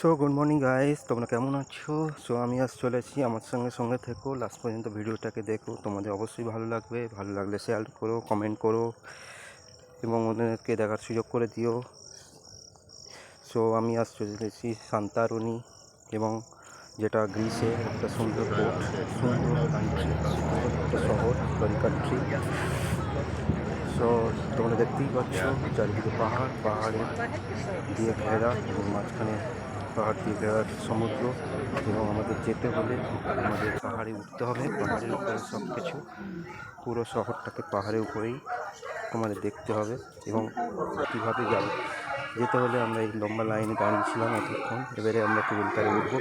So good morning guys, তোমরা কেমন আছো? সো আমি আজ চলেছি, আমার সঙ্গে সঙ্গে থেকো, লাস্ট পর্যন্ত ভিডিওটাকে দেখো। তোমাদের অবশ্যই ভালো লাগবে, ভালো লাগলে শেয়ার করো, কমেন্ট করো এবং ওদেরকে দেখার সুযোগ করে দিও। সো আমি আজ চলেছি সান্তারুনি, এবং যেটা গ্রিসের একটা সুন্দর পোর্ট, সুন্দর কান্ট্রি, সুন্দর একটা শহর, সরি কান্ট্রি। সো তোমরা দেখতেই পাচ্ছ চারিদিকে পাহাড়ে দিয়ে ঘেরা, এবং মাঝখানে পাহাড় দিয়ে ঘেরা সমুদ্র। এবং আমাদের যেতে হলে আমাদের পাহাড়ে উঠতে হবে, পাহাড়ের উপরে সব কিছু, পুরো শহরটাকে পাহাড়ের উপরেই তোমাদের দেখতে হবে। এবং কীভাবে যেতে হলে আমরা এই লম্বা লাইনে দাঁড়িয়েছিলাম এতক্ষণ। এবারে আমরা কেবল কারে উঠবো।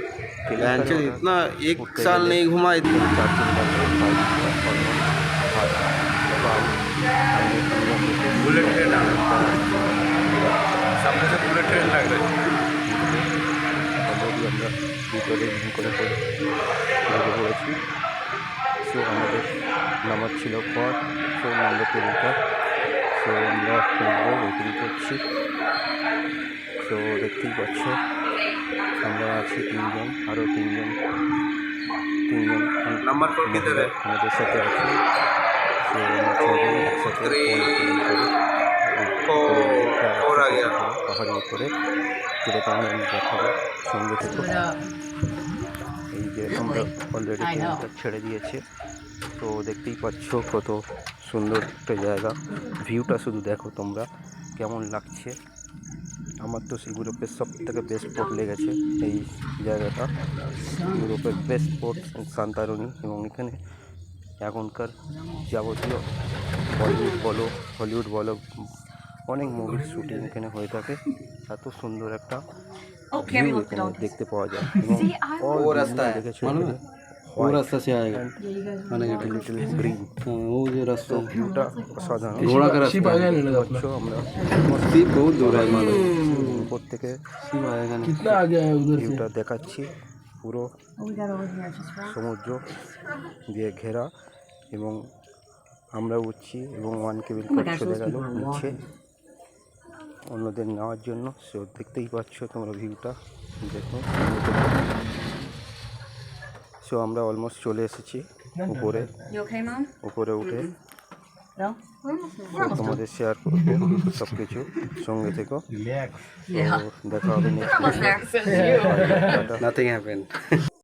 बुलेट ट्रेन सामने से बुलेट ट्रेन लग रही है। অলরেডি আমরা ভিতরে করে ঢুকে পড়েছি। সো আমাদের নামার ছিল পর 4 নম্বর টেবিলটা। সো আমরা খুলবো, ওয়েটিং করছি। সো দেখতেই পাচ্ছ আমরা আছি তিনজন, আরও তিনজন नंबर 4 किधर है? আমাদের সাথে আছে। সো আমরা ছজন একসাথে और आ गया। পাহাড়ের উপরে, যেটা তোমাদের আমি দেখাবো, সঙ্গে থেকে। এই যে আমরা অলরেডি ট্রেনটা ছেড়ে দিয়েছে। তো দেখতেই পাচ্ছ কত সুন্দর একটা জায়গা। ভিউটা শুধু দেখো তোমরা কেমন লাগছে। আমার তো ইউরোপের সব থেকে বেস্ট স্পট লেগেছে এই জায়গাটা, ইউরোপের বেস্ট স্পট সান্তারুনি। এবং এখানে এখনকার যাবতীয় হলিউড বলো অনেক মুভির শুটিং এখানে হয়ে থাকে। এত সুন্দর একটা ভিউ এখানে দেখতে পাওয়া যায়। এবং वो रास्ता है मालूम है? वो रास्ता से आएगा লিটল গ্রিন, वो जो रास्ता ভিউটা অসাধারণ। घोड़ा का रास्ता পাচ্ছ আমরা सीप बहुत दूर है मालूम উপর থেকে सीप आएगा नहीं कितना आ गया है उधर से? ভিউটা দেখাচ্ছি। পুরো সমুদ্র দিয়ে ঘেরা, এবং আমরা উঠছি এবং 1 কেবিল চলে গেল নিচে অন্যদের নেওয়ার জন্য। সো দেখতেই পাচ্ছ তোমরা ভিউটা দেখো। সো আমরা অলমোস্ট চলে এসেছি উপরে। You okay, Mom? উপরে উঠে No? তোমাদের শেয়ার করবো সব কিছু, সঙ্গে থেকো। তো দেখা হবে next. Almost there. nothing happened